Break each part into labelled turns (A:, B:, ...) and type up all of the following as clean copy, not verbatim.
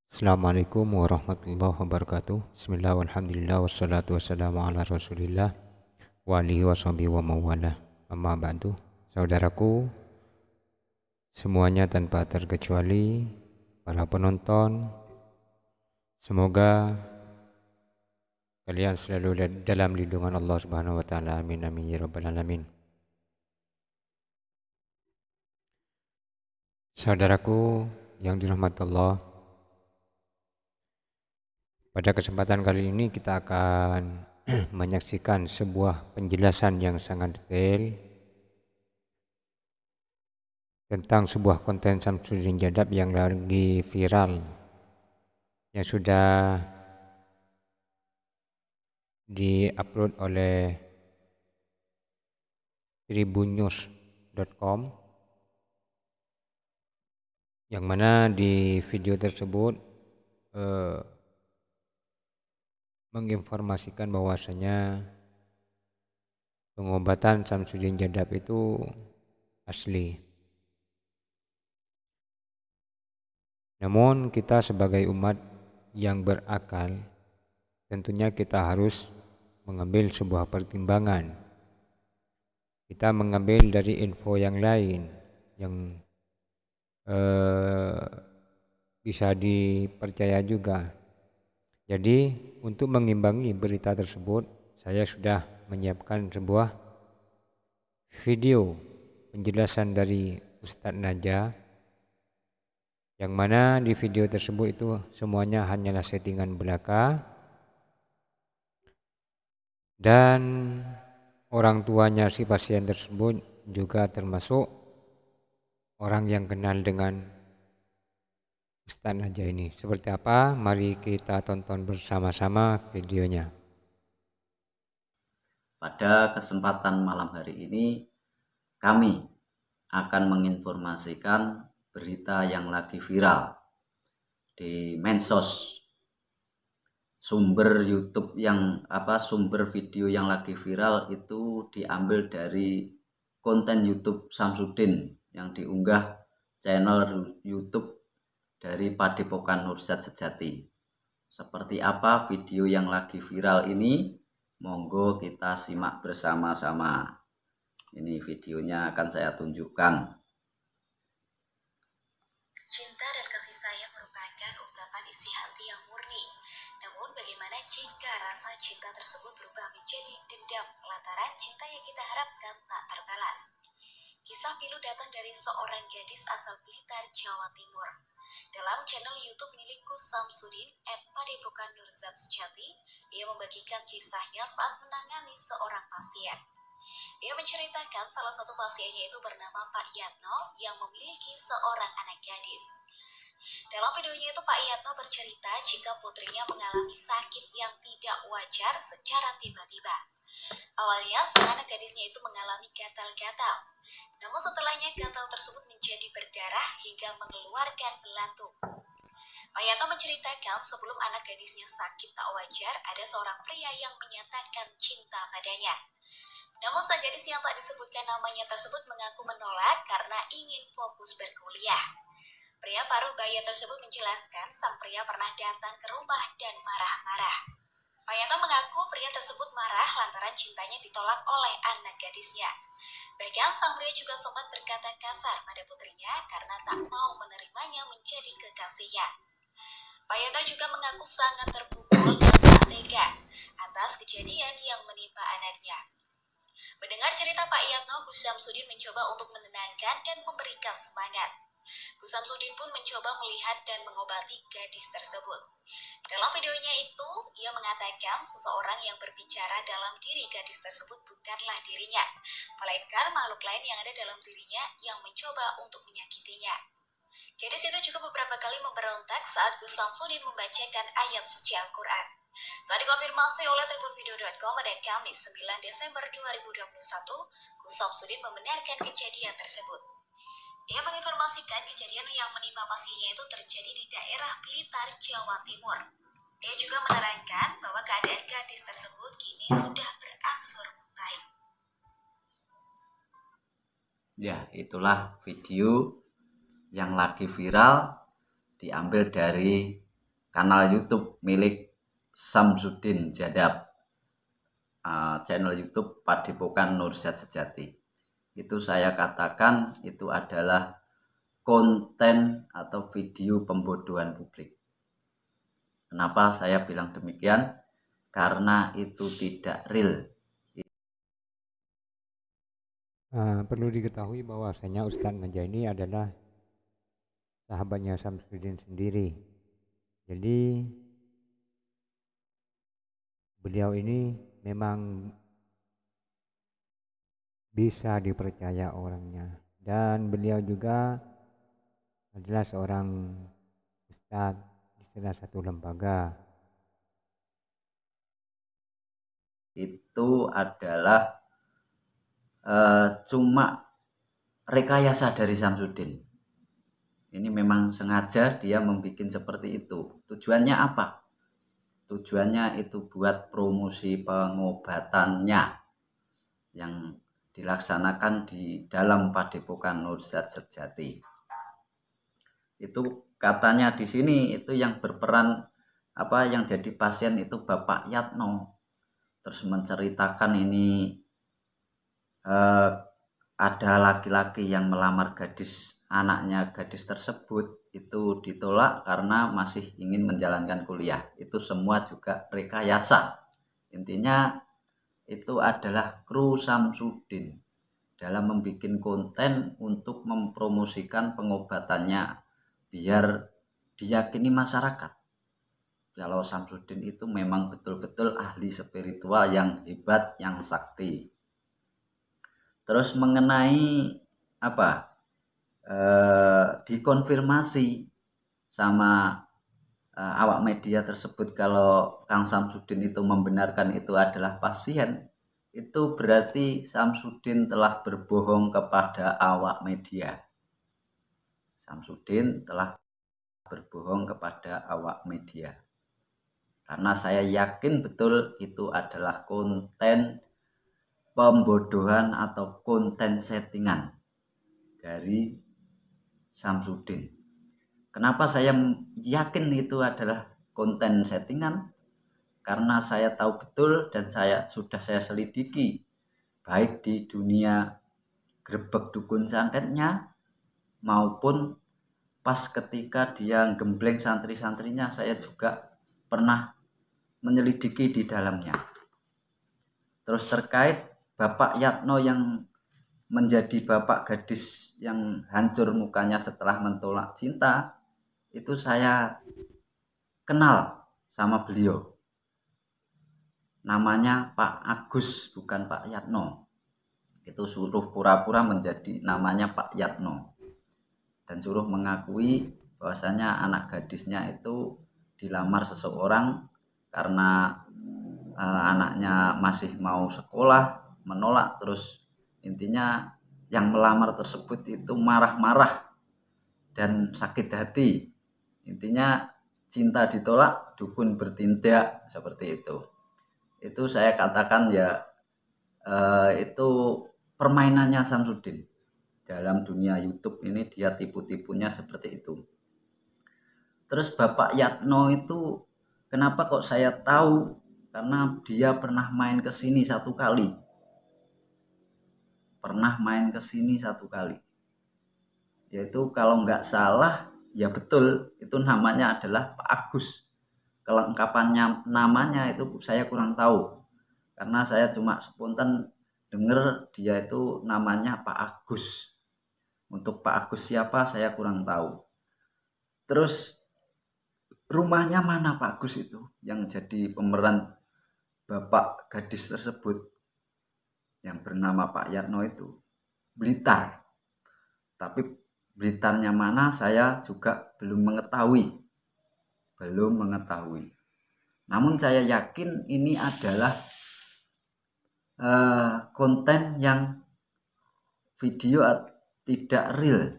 A: Assalamualaikum warahmatullahi wabarakatuh. Bismillah walhamdulillah wassalatu wassalamu ala rasulillah wa alihi wa sahbihi wa mawala. Amma ba'du. Saudaraku semuanya tanpa terkecuali, para penonton, semoga kalian selalu dalam lindungan Allah Subhanahu wa taala. Amin amin ya rabbal alamin. Saudaraku yang dirahmati Allah, pada kesempatan kali ini kita akan menyaksikan sebuah penjelasan yang sangat detail tentang sebuah konten Samsudin Jadab yang lagi viral, yang sudah diupload oleh tribunnews.com, yang mana di video tersebut menginformasikan bahwasanya pengobatan Samsudin Jadab itu asli. Namun kita sebagai umat yang berakal, tentunya kita harus mengambil sebuah pertimbangan. Kita mengambil dari info yang lain yang bisa dipercaya juga. Jadi untuk mengimbangi berita tersebut, saya sudah menyiapkan sebuah video penjelasan dari Ustadz Naja, yang mana di video tersebut itu semuanya hanyalah settingan belaka, dan orang tuanya si pasien tersebut juga termasuk orang yang kenal dengan Ustadz Naja ini. Seperti apa? Mari kita tonton bersama-sama videonya.
B: Pada kesempatan malam hari ini, kami akan menginformasikan berita yang lagi viral di medsos. Sumber video yang lagi viral itu diambil dari konten YouTube Samsudin yang diunggah channel YouTube dari Padepokan Nurzat Sejati. Seperti apa video yang lagi viral ini? Monggo kita simak bersama-sama. Ini videonya akan saya tunjukkan.
C: Cinta dan kasih sayang merupakan ungkapan isi hati yang murni. Namun bagaimana jika rasa cinta tersebut berubah menjadi dendam lantaran cinta yang kita harapkan tak terbalas? Kisah pilu datang dari seorang gadis asal Blitar, Jawa Timur. Dalam channel YouTube milikku Samsudin @Padepokan Nurzat Sejati, ia membagikan kisahnya saat menangani seorang pasien. Ia menceritakan salah satu pasiennya itu bernama Pak Yatno yang memiliki seorang anak gadis. Dalam videonya itu Pak Yatno bercerita jika putrinya mengalami sakit yang tidak wajar secara tiba-tiba. Awalnya sang anak gadisnya itu mengalami gatal-gatal. Namun setelahnya gatal tersebut menjadi berdarah hingga mengeluarkan belantung. Pak Yatno menceritakan sebelum anak gadisnya sakit tak wajar, ada seorang pria yang menyatakan cinta padanya. Namun sang gadis yang tak disebutkan namanya tersebut mengaku menolak karena ingin fokus berkuliah. Pria paruh baya tersebut menjelaskan sang pria pernah datang ke rumah dan marah-marah. Pak Yanto mengaku pria tersebut marah lantaran cintanya ditolak oleh anak gadisnya. Bahkan sang pria juga sempat berkata kasar pada putrinya karena tak mau menerimanya menjadi kekasihnya. Pak Yanto juga mengaku sangat terpukul dan tak tega atas kejadian yang menimpa anaknya. Mendengar cerita Pak Yatno, Gus Samsudin mencoba untuk menenangkan dan memberikan semangat. Gus Samsudin pun mencoba melihat dan mengobati gadis tersebut. Dalam videonya itu, ia mengatakan seseorang yang berbicara dalam diri gadis tersebut bukanlah dirinya, melainkan makhluk lain yang ada dalam dirinya yang mencoba untuk menyakitinya. Gadis itu juga beberapa kali memberontak saat Gus Samsudin membacakan ayat suci Al-Quran. Saat dikonfirmasi oleh tribunvideo.com pada Kamis 9 Desember 2021, Gus Samsudin membenarkan kejadian tersebut. Ia menginformasikan kejadian yang menimpa pasiennya itu terjadi di daerah Blitar, Jawa Timur. Ia juga menerangkan bahwa keadaan gadis tersebut kini sudah berangsur membaik.
B: Ya, itulah video yang lagi viral diambil dari kanal YouTube milik Samsudin Jadab, channel YouTube Padepokan Nursyad Sejati. Itu saya katakan itu adalah konten atau video pembodohan publik. Kenapa saya bilang demikian? Karena itu tidak real.
A: Perlu diketahui bahwasanya Ustadz Najaini adalah sahabatnya Samsudin sendiri. Jadi beliau ini memang bisa dipercaya orangnya, dan beliau juga adalah seorang ustadz di salah satu lembaga.
B: Itu adalah cuma rekayasa dari Samsudin. Ini memang sengaja dia membuat seperti itu. Tujuannya apa? Tujuannya itu buat promosi pengobatannya yang dilaksanakan di dalam Padepokan Nursyad Sejati. Itu katanya di sini itu yang berperan yang jadi pasien itu Bapak Yatno. Terus menceritakan ini ada laki-laki yang melamar anaknya gadis tersebut itu ditolak karena masih ingin menjalankan kuliah. Itu semua juga rekayasa. Intinya itu adalah kru Samsudin dalam membuat konten untuk mempromosikan pengobatannya biar diyakini masyarakat kalau Samsudin itu memang betul-betul ahli spiritual yang hebat, yang sakti. Terus mengenai dikonfirmasi sama awak media tersebut kalau Kang Samsudin itu membenarkan itu adalah pasien, itu berarti Samsudin telah berbohong kepada awak media. Samsudin telah berbohong kepada awak media. Karena saya yakin betul itu adalah konten pembodohan atau konten settingan dari Samsudin. Kenapa saya yakin itu adalah konten settingan? Karena saya tahu betul dan saya selidiki baik di dunia grebek dukun santetnya maupun pas ketika dia gembleng santri-santrinya, saya juga pernah menyelidiki di dalamnya. Terus terkait Bapak Yatno yang menjadi bapak gadis yang hancur mukanya setelah mentolak cinta, itu saya kenal sama beliau. Namanya Pak Agus, bukan Pak Yatno. Itu suruh pura-pura menjadi namanya Pak Yatno. Dan suruh mengakui bahwasanya anak gadisnya itu dilamar seseorang karena anaknya masih mau sekolah, menolak. Terus intinya yang melamar tersebut itu marah-marah dan sakit hati. Intinya cinta ditolak, dukun bertindak, seperti itu. Itu saya katakan itu permainannya Samsudin. Dalam dunia YouTube ini dia tipu-tipunya seperti itu. Terus Bapak Yatno itu kenapa kok saya tahu? Karena dia pernah main ke sini satu kali. Yaitu kalau nggak salah, ya betul, itu namanya adalah Pak Agus. Kelengkapannya namanya itu saya kurang tahu. Karena saya cuma spontan dengar dia itu namanya Pak Agus. Untuk Pak Agus siapa saya kurang tahu. Terus rumahnya mana Pak Agus itu yang jadi pemeran bapak gadis tersebut yang bernama Pak Yatno itu? Blitar. Tapi Blitarnya mana saya juga belum mengetahui. Namun saya yakin ini adalah konten yang video tidak real.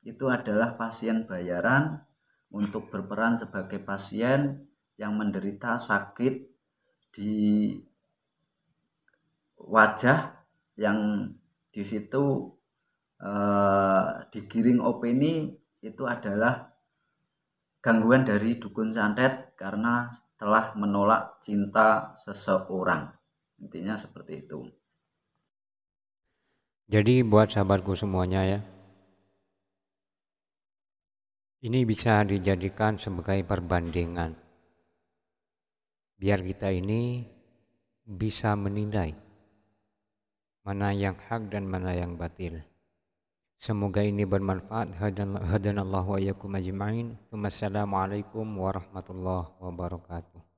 B: Itu adalah pasien bayaran untuk berperan sebagai pasien yang menderita sakit di wajah, yang di situ digiring opini itu adalah gangguan dari dukun santet karena telah menolak cinta seseorang. Intinya seperti itu.
A: Jadi buat sahabatku semuanya ya, ini bisa dijadikan sebagai perbandingan. Biar kita ini bisa menilai mana yang hak dan mana yang batil. Semoga ini bermanfaat. Hadanallahu wa iyyakum ajma'in. Wassalamualaikum warahmatullahi wabarakatuh.